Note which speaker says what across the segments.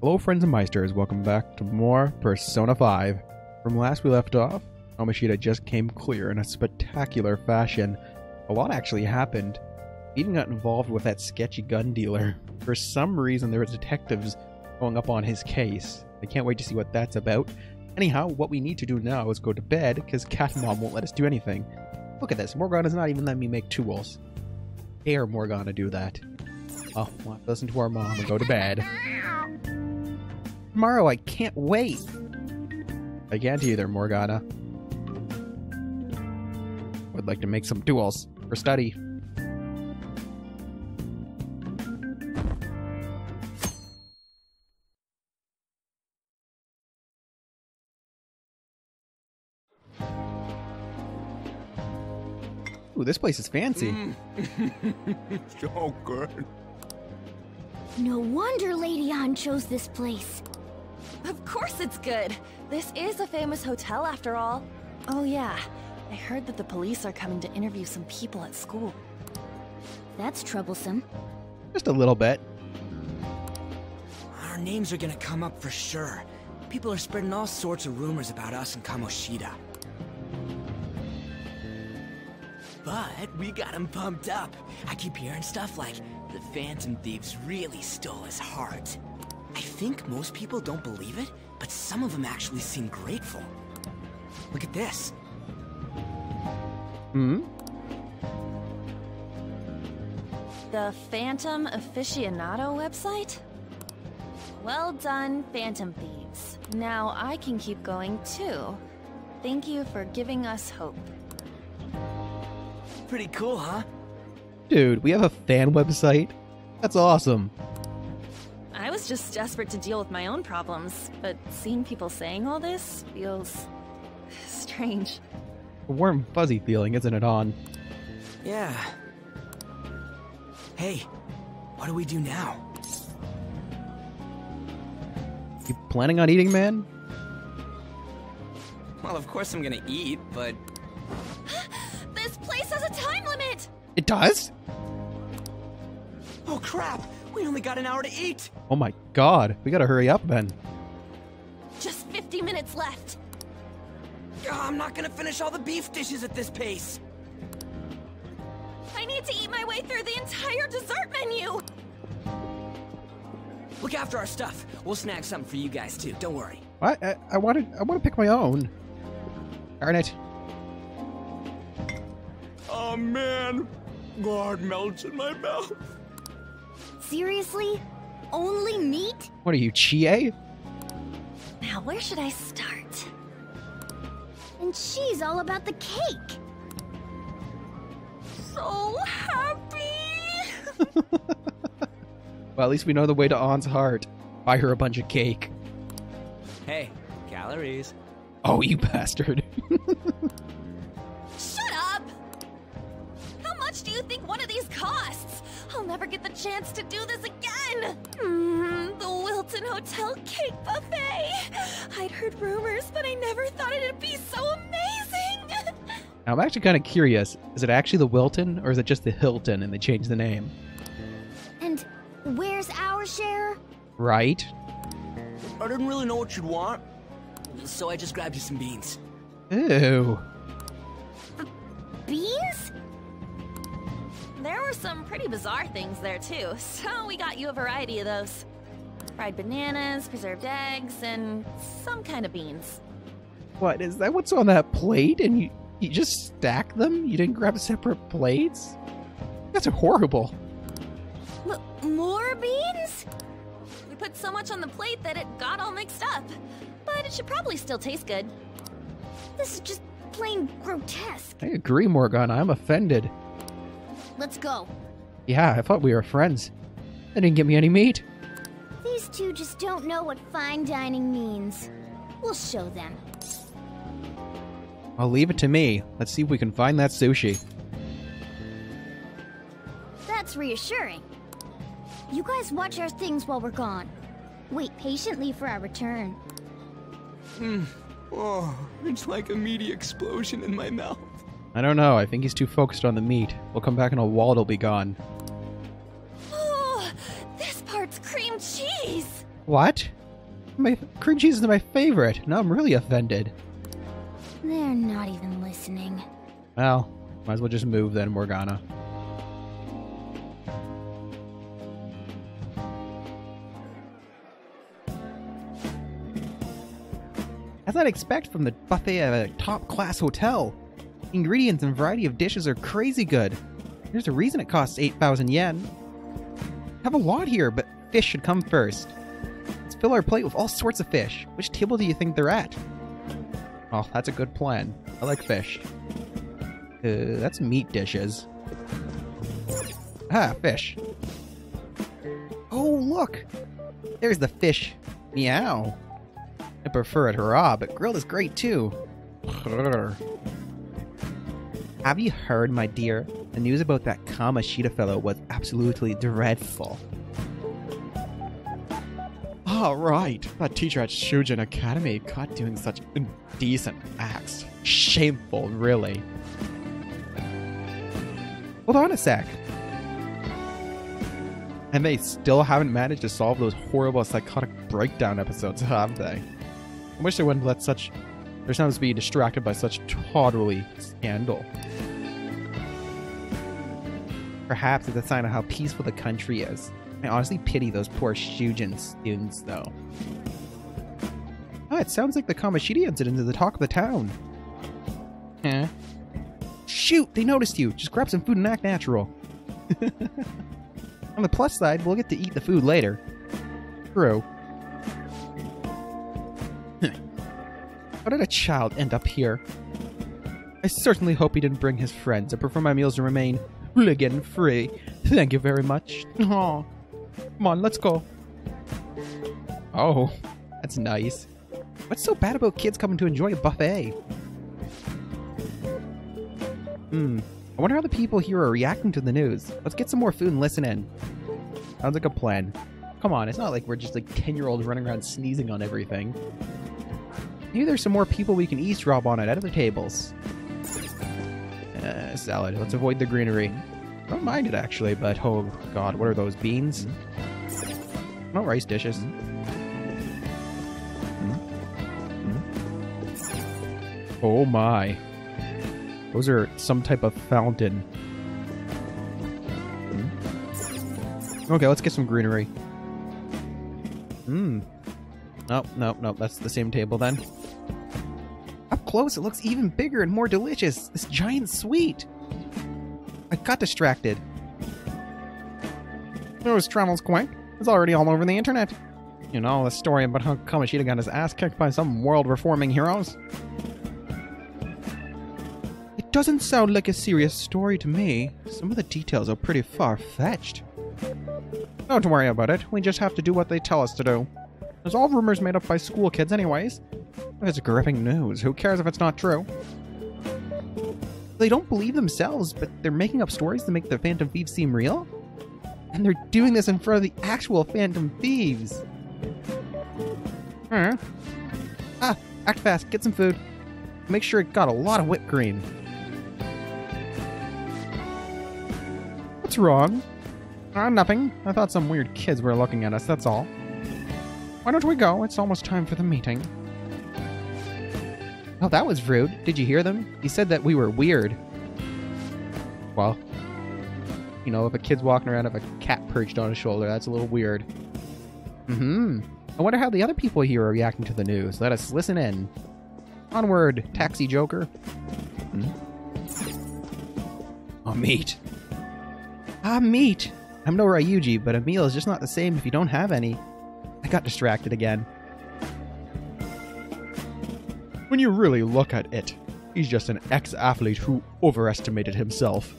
Speaker 1: Hello friends and meisters, welcome back to more Persona 5. From last we left off, Kamoshida just came clear in a spectacular fashion. A lot actually happened. We even got involved with that sketchy gun dealer. For some reason there were detectives going up on his case. I can't wait to see what that's about. Anyhow, what we need to do now is go to bed, because Cat Mom won't let us do anything. Look at this, Morgana's not even letting me make tools. Dare Morgana do that. Oh, we'll have to listen to our mom and go to bed. Tomorrow, I can't wait! I can't either, Morgana. Would like to make some tools for study. Ooh, this place is fancy.
Speaker 2: So good.
Speaker 3: No wonder Lady Ann chose this place.
Speaker 4: Of course it's good. This is a famous hotel after all. Oh yeah, I heard that the police are coming to interview some people at school.
Speaker 3: That's troublesome.
Speaker 1: Just a little bit.
Speaker 5: Our names are gonna come up for sure. People are spreading all sorts of rumors about us and Kamoshida. But we got him pumped up. I keep hearing stuff like, the Phantom Thieves really stole his heart. I think most people don't believe it, but some of them actually seem grateful. Look at this.
Speaker 1: Hmm?
Speaker 4: The Phantom Aficionado website? Well done, Phantom Thieves. Now I can keep going too. Thank you for giving us hope.
Speaker 5: Pretty cool, huh?
Speaker 1: Dude, we have a fan website? That's awesome.
Speaker 4: I was just desperate to deal with my own problems, but seeing people saying all this feels strange.
Speaker 1: A warm, fuzzy feeling, isn't it, On?
Speaker 5: Yeah. Hey, what do we do now?
Speaker 1: You planning on eating, man?
Speaker 5: Well, of course I'm gonna eat, but...
Speaker 4: This place has a time limit!
Speaker 1: It does?
Speaker 5: Oh crap! We only got an hour to eat!
Speaker 1: Oh my god, we gotta hurry up then.
Speaker 4: Just 50 minutes left.
Speaker 5: I'm not gonna finish all the beef dishes at this pace!
Speaker 4: I need to eat my way through the entire dessert menu!
Speaker 5: Look after our stuff. We'll snag something for you guys too, don't worry.
Speaker 1: I want to pick my own. Darn it.
Speaker 2: Oh man, God melts in my mouth.
Speaker 3: Seriously? Only meat?
Speaker 1: What are you, Chie?
Speaker 4: Now where should I start?
Speaker 3: And she's all about the cake.
Speaker 4: So happy!
Speaker 1: Well, at least we know the way to On's heart. Buy her a bunch of cake.
Speaker 5: Hey, calories.
Speaker 1: Oh, you bastard.
Speaker 4: Shut up! How much do you think one of these costs? I'll never get the chance to do this again! The Wilton Hotel Cake Buffet! I'd heard rumors, but I never thought it'd be so amazing!
Speaker 1: Now, I'm actually kind of curious. Is it actually the Wilton, or is it just the Hilton and they changed the name?
Speaker 3: And where's our share?
Speaker 1: Right?
Speaker 5: I didn't really know what you'd want, so I just grabbed you some beans.
Speaker 1: Ew.
Speaker 3: Beans?
Speaker 4: There were some pretty bizarre things there too, so we got you a variety of those. Fried bananas, preserved eggs, and some kind of beans.
Speaker 1: What, is that what's on that plate? And you just stack them? You didn't grab separate plates? That's horrible.
Speaker 3: More beans?
Speaker 4: We put so much on the plate that it got all mixed up. But it should probably still taste good.
Speaker 3: This is just plain grotesque.
Speaker 1: I agree, Morgana. I'm offended.
Speaker 3: Let's go.
Speaker 1: Yeah, I thought we were friends. They didn't give me any meat.
Speaker 3: These two just don't know what fine dining means. We'll show them.
Speaker 1: I'll leave it to me. Let's see if we can find that sushi.
Speaker 3: That's reassuring. You guys watch our things while we're gone. Wait patiently for our return.
Speaker 2: Oh, it's like a meaty explosion in my mouth.
Speaker 1: I don't know. I think he's too focused on the meat. We'll come back and a wall will be gone.
Speaker 4: Oh, this part's cream cheese!
Speaker 1: What? Cream cheese is my favorite. Now I'm really offended.
Speaker 3: They're not even listening.
Speaker 1: Well, might as well just move then, Morgana. As I'd expect from the buffet at a top-class hotel. Ingredients and variety of dishes are crazy good. There's a reason it costs 8,000 yen. Have a lot here, but fish should come first. Let's fill our plate with all sorts of fish. Which table do you think they're at? Oh, that's a good plan. I like fish. That's meat dishes. Ah, fish. Oh, look! There's the fish. Meow. I prefer it raw, but grilled is great too. Have you heard, my dear? The news about that Kamoshida fellow was absolutely dreadful.
Speaker 2: All right, that teacher at Shujin Academy caught doing such indecent acts.
Speaker 1: Shameful, really. Hold on a sec. And they still haven't managed to solve those horrible psychotic breakdown episodes, have they? I wish they wouldn't let their sons be distracted by such tawdry scandal. Perhaps it's a sign of how peaceful the country is. I honestly pity those poor Shujin students, though. Oh, it sounds like the Kamoshida incident is the talk of the town. Huh? Shoot! They noticed you! Just grab some food and act natural. On the plus side, we'll get to eat the food later. True. How did a child end up here? I certainly hope he didn't bring his friends. I prefer my meals to remain hooligan-free. Thank you very much. Aw. Come on, let's go. Oh, that's nice. What's so bad about kids coming to enjoy a buffet? I wonder how the people here are reacting to the news. Let's get some more food and listen in. Sounds like a plan. Come on, it's not like we're just like 10-year-olds running around sneezing on everything. Maybe there's some more people we can eavesdrop on at other tables. Salad. Let's avoid the greenery. I don't mind it actually, but oh god, what are those, beans? No rice dishes. Oh my. Those are some type of fountain. Okay, let's get some greenery. Nope, that's the same table then. Up close, it looks even bigger and more delicious. This giant sweet. I got distracted.
Speaker 2: News travels quick. It's already all over the internet. You know, the story about how Kamoshida got his ass kicked by some world-reforming heroes.
Speaker 1: It doesn't sound like a serious story to me. Some of the details are pretty far-fetched.
Speaker 2: Don't worry about it. We just have to do what they tell us to do. There's all rumors made up by school kids anyways. If it's gripping news, who cares if it's not true?
Speaker 1: They don't believe themselves, but they're making up stories to make the Phantom Thieves seem real? And they're doing this in front of the actual Phantom Thieves. Ah, act fast, get some food. Make sure it got a lot of whipped cream.
Speaker 2: What's wrong? Nothing. I thought some weird kids were looking at us, that's all. Why don't we go? It's almost time for the meeting.
Speaker 1: Oh, that was rude. Did you hear them? He said that we were weird. Well, you know, if a kid's walking around with a cat perched on his shoulder, that's a little weird. I wonder how the other people here are reacting to the news. Let us listen in. Onward, taxi joker. Oh, meat. Ah, meat. I'm no Ryuji, but a meal is just not the same if you don't have any. I got distracted again.
Speaker 2: When you really look at it, he's just an ex-athlete who overestimated himself.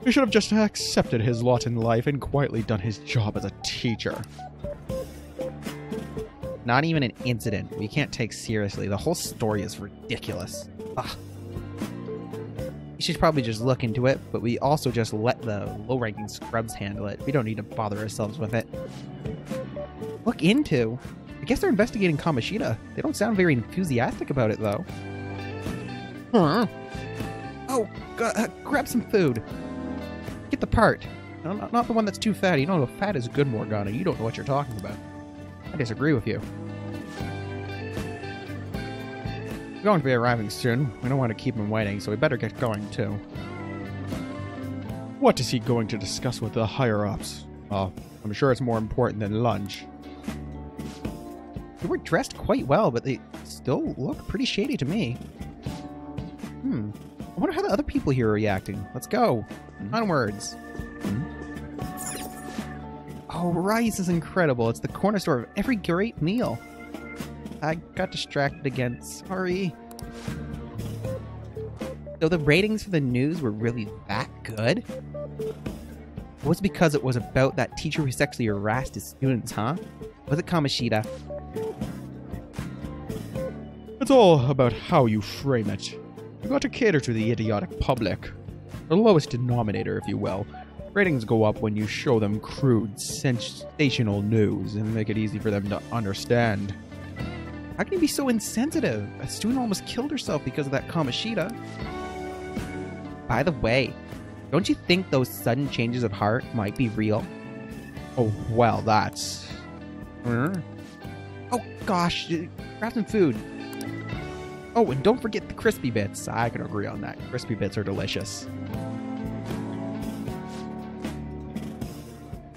Speaker 2: He should have just accepted his lot in life and quietly done his job as a teacher.
Speaker 1: Not even an incident we can't take seriously. The whole story is ridiculous. Ugh. We should probably just look into it, but we also just let the low-ranking scrubs handle it. We don't need to bother ourselves with it. Look into? I guess they're investigating Kamoshida. They don't sound very enthusiastic about it, though. Oh, grab some food. Get the part. No, not the one that's too fatty. You know, fat is good, Morgana. You don't know what you're talking about. I disagree with you. We're going to be arriving soon. We don't want to keep him waiting, so we better get going too.
Speaker 2: What is he going to discuss with the higher-ups? Oh, I'm sure it's more important than lunch.
Speaker 1: They were dressed quite well, but they still look pretty shady to me. I wonder how the other people here are reacting. Let's go. Onwards. Oh, rice is incredible. It's the cornerstone of every great meal. I got distracted again. Sorry. So the ratings for the news were really that good? It was because it was about that teacher who sexually harassed his students, huh? Was it Kamoshida?
Speaker 2: It's all about how you frame it. You got to cater to the idiotic public. The lowest denominator, if you will. Ratings go up when you show them crude, sensational news and make it easy for them to understand.
Speaker 1: How can you be so insensitive? A student almost killed herself because of that Kamoshida. By the way, don't you think those sudden changes of heart might be real?
Speaker 2: Oh, well, that's...
Speaker 1: Oh gosh, grab some food. Oh, and don't forget the crispy bits. I can agree on that. Crispy bits are delicious.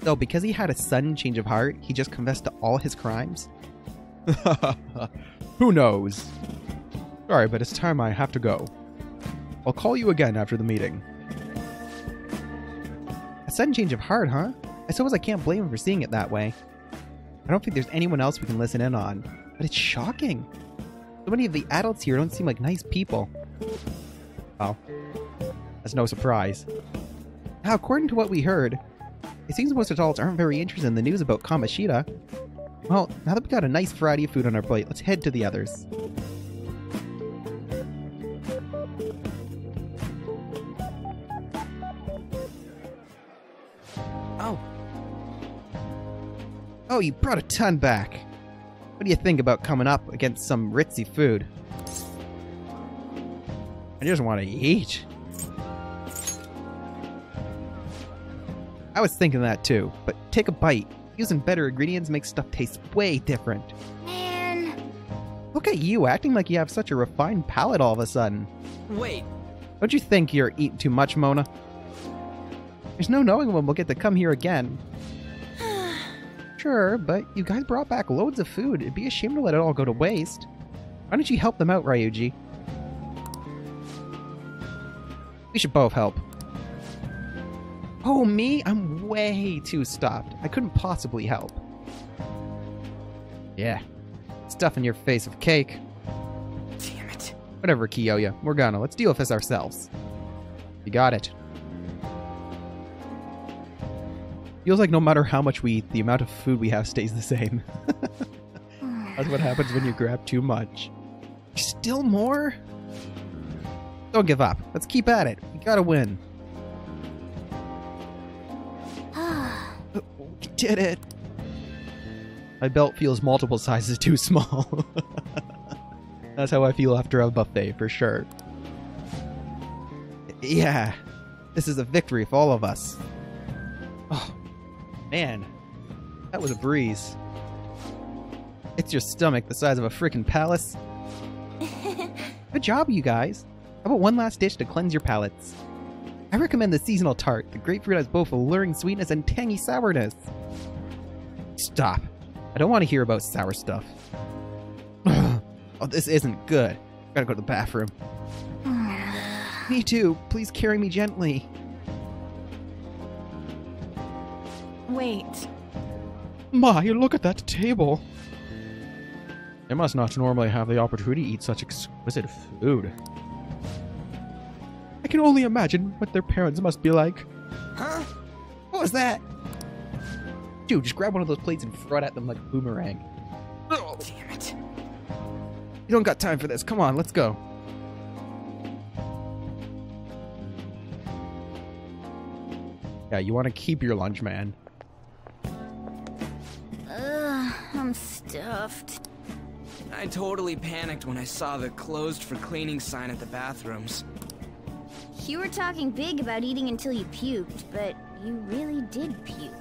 Speaker 1: So, because he had a sudden change of heart, he just confessed to all his crimes?
Speaker 2: Who knows? Sorry, but it's time I have to go. I'll call you again after the meeting.
Speaker 1: A sudden change of heart, huh? I suppose I can't blame him for seeing it that way. I don't think there's anyone else we can listen in on, but it's shocking. So many of the adults here don't seem like nice people.
Speaker 2: Oh, that's no surprise.
Speaker 1: Now, according to what we heard, it seems most adults aren't very interested in the news about Kamoshida. Well, now that we got a nice variety of food on our plate, let's head to the others. Oh, you brought a ton back. What do you think about coming up against some ritzy food?
Speaker 2: I just want to eat.
Speaker 1: I was thinking that too, but take a bite. Using better ingredients makes stuff taste way different.
Speaker 3: Man.
Speaker 1: Look at you, acting like you have such a refined palate all of a sudden.
Speaker 5: Wait.
Speaker 1: Don't you think you're eating too much, Mona? There's no knowing when we'll get to come here again. Sure, but you guys brought back loads of food. It'd be a shame to let it all go to waste. Why don't you help them out, Ryuji? We should both help. Oh, me? I'm way too stopped. I couldn't possibly help. Yeah. Stuff in your face of cake.
Speaker 5: Damn it.
Speaker 1: Whatever, Kiyoya. We're gonna. Let's deal with this ourselves. You got it. Feels like no matter how much we eat, the amount of food we have stays the same. That's what happens when you grab too much. Still more? Don't give up. Let's keep at it. We gotta win. We did it. My belt feels multiple sizes too small. That's how I feel after a buffet, for sure. Yeah. This is a victory for all of us. Oh. Man, that was a breeze. It's your stomach the size of a freaking palace. Good job, you guys. How about one last dish to cleanse your palates? I recommend the seasonal tart. The grapefruit has both alluring sweetness and tangy sourness. Stop. I don't want to hear about sour stuff. Oh, this isn't good. Gotta go to the bathroom. Me too. Please carry me gently.
Speaker 4: Wait.
Speaker 2: Ma, you look at that table. They must not normally have the opportunity to eat such exquisite food. I can only imagine what their parents must be like.
Speaker 5: Huh?
Speaker 1: What was that? Dude, just grab one of those plates and throw it at them like a boomerang.
Speaker 5: Oh, damn it.
Speaker 1: You don't got time for this. Come on, let's go. Yeah, you want to keep your lunch, man.
Speaker 3: I'm stuffed.
Speaker 5: I totally panicked when I saw the closed for cleaning sign at the bathrooms.
Speaker 3: You were talking big about eating until you puked, but you really did puke.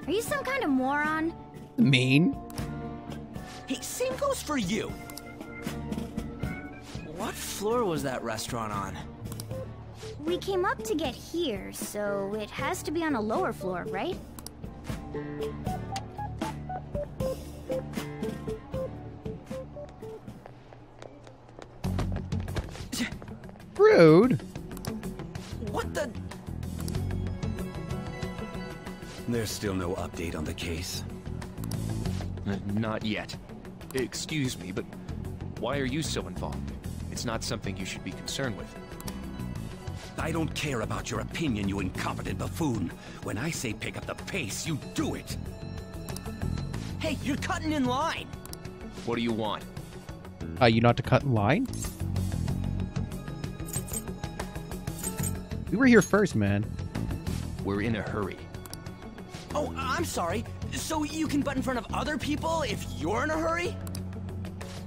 Speaker 3: Are you some kind of moron?
Speaker 1: Mean?
Speaker 5: Hey, same goes for you. What floor was that restaurant on?
Speaker 3: We came up to get here, so it has to be on a lower floor, right?
Speaker 1: Rude.
Speaker 5: What the?
Speaker 6: There's still no update on the case.
Speaker 7: Not yet. Excuse me, but why are you so involved? It's not something you should be concerned with.
Speaker 6: I don't care about your opinion, you incompetent buffoon. When I say pick up the pace, you do it.
Speaker 5: Hey, you're cutting in line.
Speaker 7: What do you want?
Speaker 1: You not to cut in line? We were here first, man.
Speaker 7: We're in a hurry.
Speaker 5: Oh, I'm sorry. So you can butt in front of other people if you're in a hurry?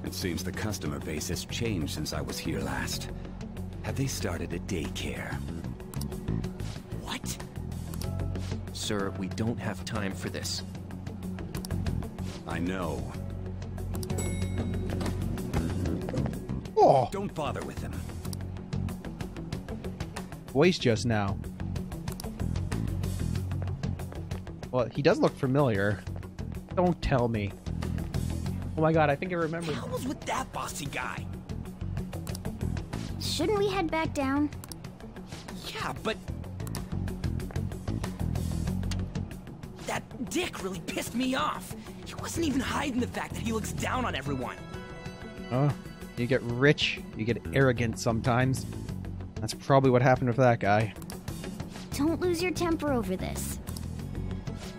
Speaker 6: It seems the customer base has changed since I was here last. Have they started a daycare?
Speaker 5: What?
Speaker 7: Sir, we don't have time for this.
Speaker 6: I know.
Speaker 1: Oh,
Speaker 6: Don't bother with them.
Speaker 1: voice just now. Well, he does look familiar. Don't tell me. Oh my god, I think I remember.
Speaker 5: What was with that bossy guy?
Speaker 3: Shouldn't we head back down?
Speaker 5: Yeah, but... that dick really pissed me off. He wasn't even hiding the fact that he looks down on everyone.
Speaker 1: Oh, you get rich, you get arrogant sometimes. That's probably what happened with that guy.
Speaker 3: Don't lose your temper over this.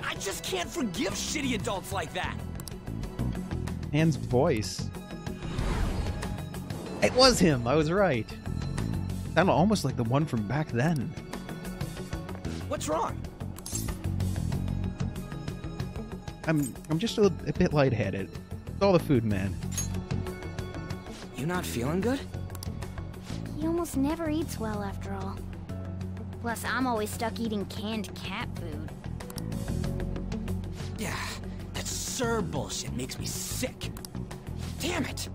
Speaker 5: I just can't forgive shitty adults like that.
Speaker 1: Anne's voice. It was him, I was right. Sounded almost like the one from back then.
Speaker 5: What's wrong?
Speaker 1: I'm just a bit lightheaded. It's all the food, man.
Speaker 5: You not feeling good?
Speaker 3: He almost never eats well after all. Plus, I'm always stuck eating canned cat food.
Speaker 5: Yeah, that Sir bullshit makes me sick. Damn it!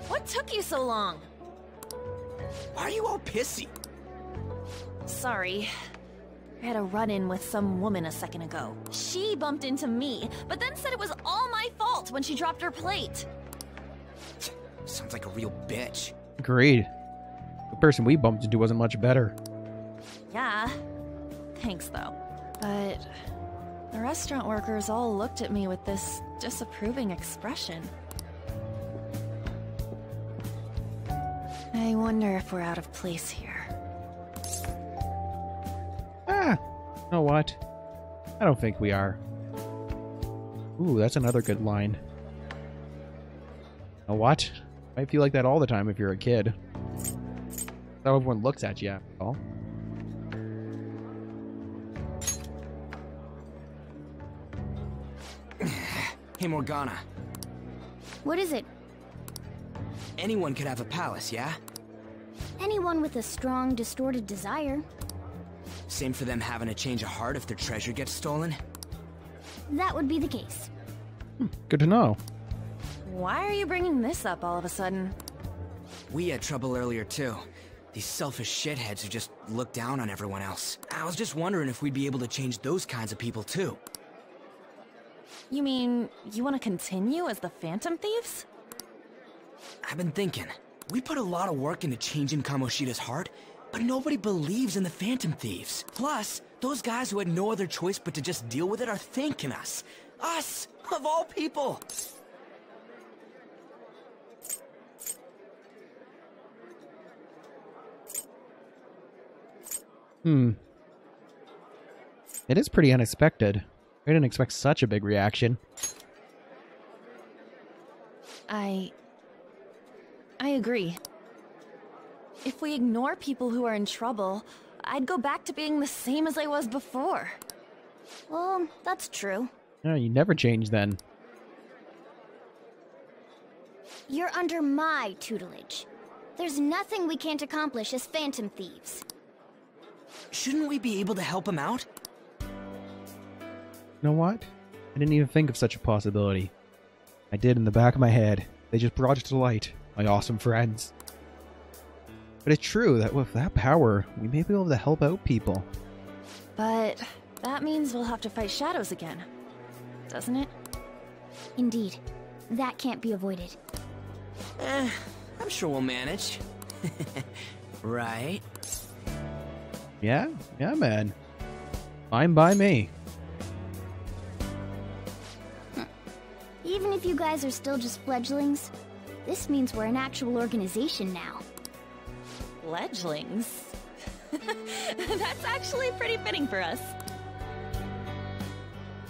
Speaker 4: What took you so long?
Speaker 5: Why are you all pissy?
Speaker 4: Sorry. I had a run-in with some woman a second ago. She bumped into me, but then said it was all my fault when she dropped her plate.
Speaker 5: Sounds like a real bitch.
Speaker 1: Agreed. The person we bumped into wasn't much better.
Speaker 4: Yeah. Thanks, though. But the restaurant workers all looked at me with this disapproving expression. I wonder if we're out of place here.
Speaker 1: Ah, you know what? I don't think we are. Ooh, that's another good line. You know what? I feel like that all the time if you're a kid. That's how everyone looks at you, after all.
Speaker 5: Hey, Morgana.
Speaker 3: What is it?
Speaker 5: Anyone could have a palace, yeah?
Speaker 3: Anyone with a strong, distorted desire.
Speaker 5: Same for them having a change of heart if their treasure gets stolen?
Speaker 3: That would be the case.
Speaker 1: Good to know.
Speaker 4: Why are you bringing this up all of a sudden?
Speaker 5: We had trouble earlier, too. These selfish shitheads who just look down on everyone else. I was just wondering if we'd be able to change those kinds of people, too.
Speaker 4: You mean, you want to continue as the Phantom Thieves?
Speaker 5: I've been thinking. We put a lot of work into changing Kamoshida's heart, but nobody believes in the Phantom Thieves. Plus, those guys who had no other choice but to just deal with it are thanking us. Us, of all people!
Speaker 1: It is pretty unexpected. I didn't expect such a big reaction.
Speaker 4: I agree. If we ignore people who are in trouble, I'd go back to being the same as I was before.
Speaker 3: Well, that's true.
Speaker 1: No, you never change then.
Speaker 3: You're under my tutelage. There's nothing we can't accomplish as phantom thieves.
Speaker 5: Shouldn't we be able to help him out?
Speaker 1: You know what? I didn't even think of such a possibility. I did in the back of my head. They just brought it to light, my awesome friends. But it's true that with that power, we may be able to help out people.
Speaker 4: But that means we'll have to fight shadows again, doesn't it?
Speaker 3: Indeed. That can't be avoided.
Speaker 5: I'm sure we'll manage. Right?
Speaker 1: Yeah, man. Fine by me.
Speaker 3: Even if you guys are still just fledglings, this means we're an actual organization now.
Speaker 4: Fledglings? That's actually pretty fitting for us.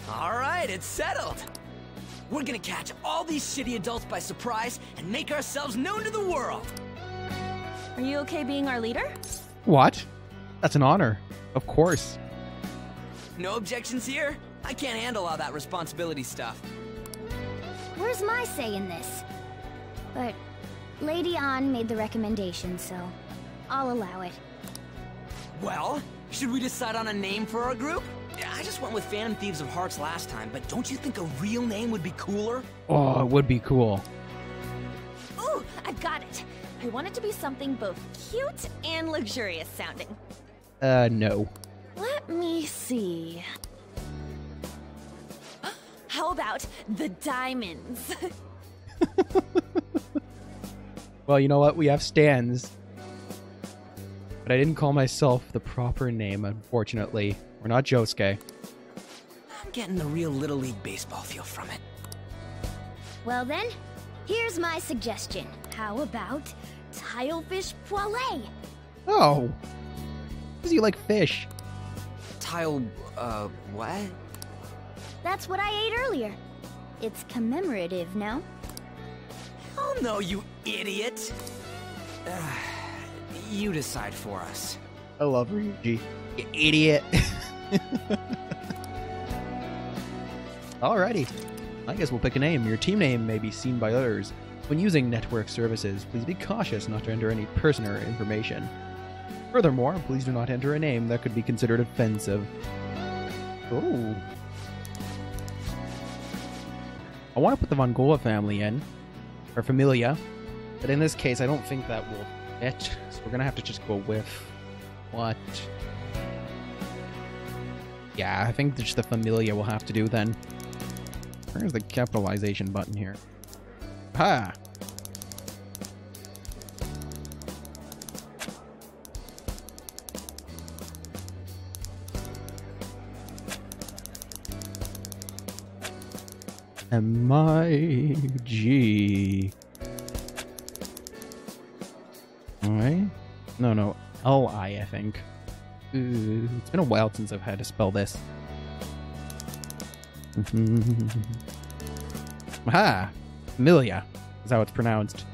Speaker 5: Alright, it's settled! We're gonna catch all these shitty adults by surprise and make ourselves known to the world!
Speaker 4: Are you okay being our leader?
Speaker 1: What? That's an honor. Of course.
Speaker 5: No objections here? I can't handle all that responsibility stuff.
Speaker 3: Where's my say in this? But Lady An made the recommendation, so I'll allow it.
Speaker 5: Well, should we decide on a name for our group? I just went with Phantom Thieves of Hearts last time, but don't you think a real name would be cooler?
Speaker 1: Oh, it would be cool.
Speaker 4: Ooh, I've got it. I want it to be something both cute and luxurious sounding.
Speaker 1: No.
Speaker 4: Let me see. How about the Diamonds?
Speaker 1: Well, you know what? We have stands. But I didn't call myself the proper name, unfortunately. We're not Josuke.
Speaker 5: I'm getting the real Little League Baseball feel from it.
Speaker 3: Well then, here's my suggestion. How about Tilefish Poêlée?
Speaker 1: Oh! Because you like fish.
Speaker 5: What?
Speaker 3: That's what I ate earlier. It's commemorative, no?
Speaker 5: Oh no, you idiot! You decide for us.
Speaker 1: I love Ryuji. You idiot. Alrighty. I guess we'll pick a name. Your team name may be seen by others. When using network services, please be cautious not to enter any personal information. Furthermore, please do not enter a name that could be considered offensive. Ooh. I want to put the Vongola family in, or familia, but in this case, I don't think that will fit, so we're gonna have to just go with what? Yeah, I think just the familia will have to do then. Where's the capitalization button here? Ha! M-I-G. Alright. No. L-I, I think. Ooh, it's been a while since I've had to spell this. Aha! Familia is how it's pronounced.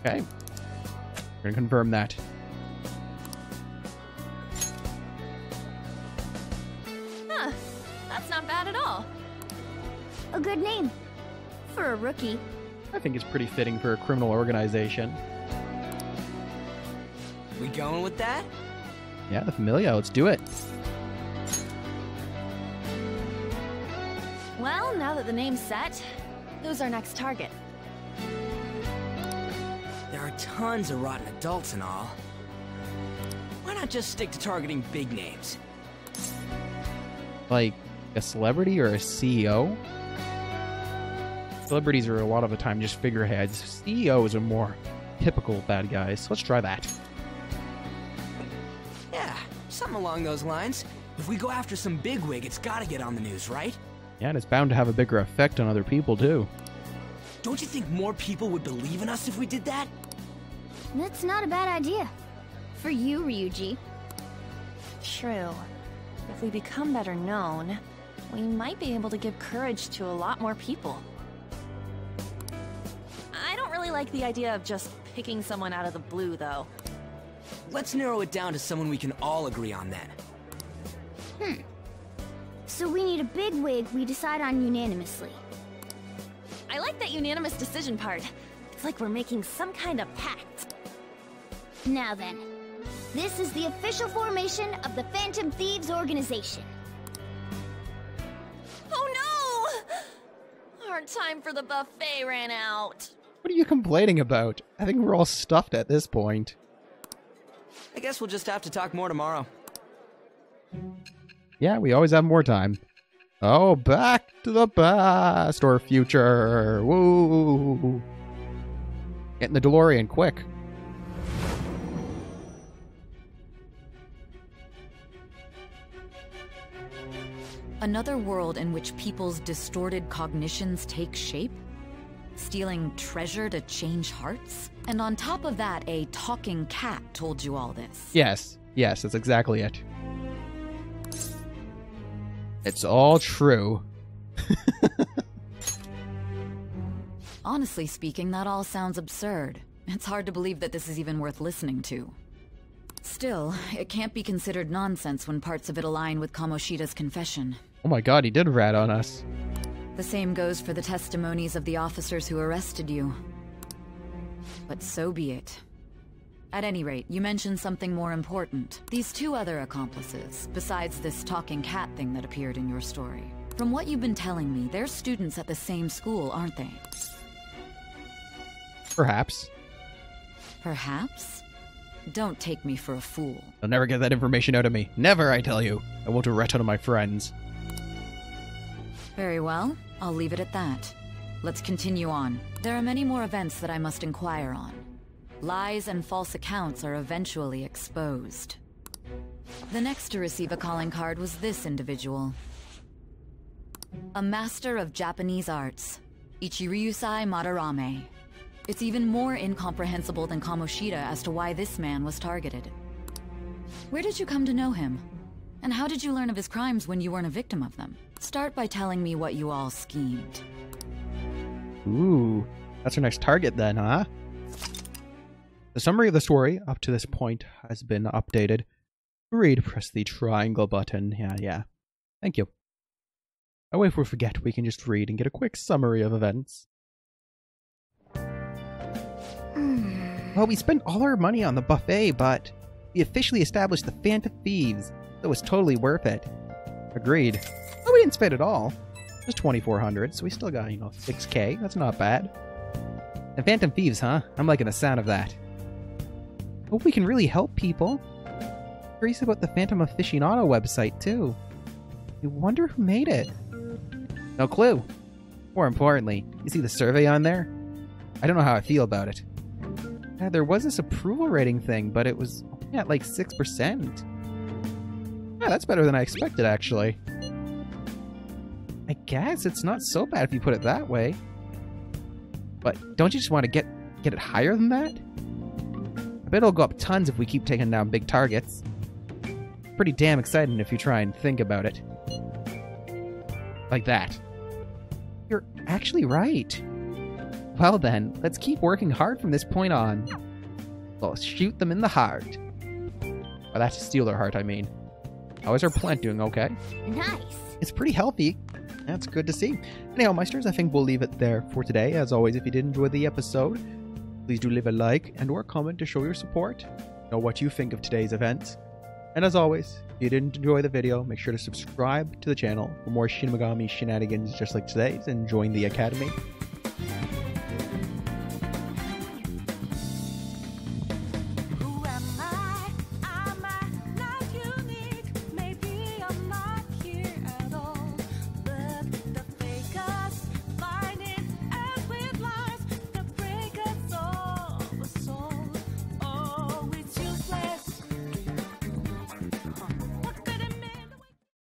Speaker 1: Okay. We're gonna confirm that.
Speaker 4: Huh. That's not bad at all.
Speaker 3: A good name. For a rookie.
Speaker 1: I think it's pretty fitting for a criminal organization.
Speaker 5: We going with that?
Speaker 1: Yeah, the Familia, let's do it.
Speaker 4: Well, now that the name's set, who's our next target?
Speaker 5: There are tons of rotten adults and all. Why not just stick to targeting big names?
Speaker 1: Like a celebrity or a CEO? Celebrities are a lot of the time just figureheads. CEOs are more typical bad guys. So let's try that.
Speaker 5: Yeah, something along those lines. If we go after some bigwig, it's gotta get on the news, right?
Speaker 1: Yeah, and it's bound to have a bigger effect on other people, too.
Speaker 5: Don't you think more people would believe in us if we did that?
Speaker 3: That's not a bad idea. For you, Ryuji.
Speaker 4: True. If we become better known, we might be able to give courage to a lot more people. I don't really like the idea of just picking someone out of the blue, though.
Speaker 5: Let's narrow it down to someone we can all agree on then.
Speaker 3: So we need a big wig we decide on unanimously.
Speaker 4: I like that unanimous decision part. It's like we're making some kind of pact.
Speaker 3: Now then, this is the official formation of the Phantom Thieves organization.
Speaker 4: Oh no! Our time for the buffet ran out.
Speaker 1: What are you complaining about? I think we're all stuffed at this point.
Speaker 5: I guess we'll just have to talk more tomorrow.
Speaker 1: Yeah, we always have more time. Oh, back to the past or future. Woo! Get in the DeLorean, quick.
Speaker 8: Another world in which people's distorted cognitions take shape? Stealing treasure to change hearts? And on top of that, a talking cat told you all this.
Speaker 1: Yes, that's exactly it. It's all true.
Speaker 8: Honestly speaking, that all sounds absurd. It's hard to believe that this is even worth listening to. Still, it can't be considered nonsense when parts of it align with Kamoshida's confession.
Speaker 1: Oh my god, he did rat on us.
Speaker 8: The same goes for the testimonies of the officers who arrested you. But so be it. At any rate, you mentioned something more important. These two other accomplices, besides this talking cat thing that appeared in your story. From what you've been telling me, they're students at the same school, aren't they?
Speaker 1: Perhaps.
Speaker 8: Perhaps? Don't take me for a fool.
Speaker 1: They'll never get that information out of me. Never, I tell you. I won't rat on my friends.
Speaker 8: Very well. I'll leave it at that. Let's continue on. There are many more events that I must inquire on. Lies and false accounts are eventually exposed. The next to receive a calling card was this individual. A master of Japanese arts, Ichiryusai Madarame. It's even more incomprehensible than Kamoshida as to why this man was targeted. Where did you come to know him? And how did you learn of his crimes when you weren't a victim of them? Start by telling me what you all schemed.
Speaker 1: Ooh, that's our next target then, huh? The summary of the story up to this point has been updated. To read, press the triangle button. Yeah. Thank you. That way if we forget, we can just read and get a quick summary of events. Well, we spent all our money on the buffet, but we officially established the Phantom Thieves, so it was totally worth it. Agreed. Well, we didn't spend it all. Just 2,400, so we still got, 6K. That's not bad. The Phantom Thieves, huh? I'm liking the sound of that. Hope we can really help people. Curious about the Phantom Aficionado website, too. I wonder who made it. No clue. More importantly, you see the survey on there? I don't know how I feel about it. Yeah, there was this approval rating thing, but it was only at like 6%. Yeah, that's better than I expected, actually. I guess it's not so bad if you put it that way. But don't you just want to get it higher than that? I bet it'll go up tons if we keep taking down big targets. Pretty damn exciting if you try and think about it. Like that. You're actually right. Well then, let's keep working hard from this point on. We'll shoot them in the heart. Well, that's to steal their heart, I mean. How is our plant doing okay?
Speaker 3: Nice.
Speaker 1: It's pretty healthy. That's good to see. Anyhow, Meisters, I think we'll leave it there for today. As always, if you did enjoy the episode, please do leave a like and or comment to show your support. Know what you think of today's events. And as always, if you didn't enjoy the video, make sure to subscribe to the channel for more Shin Megami shenanigans just like today's and join the Academy.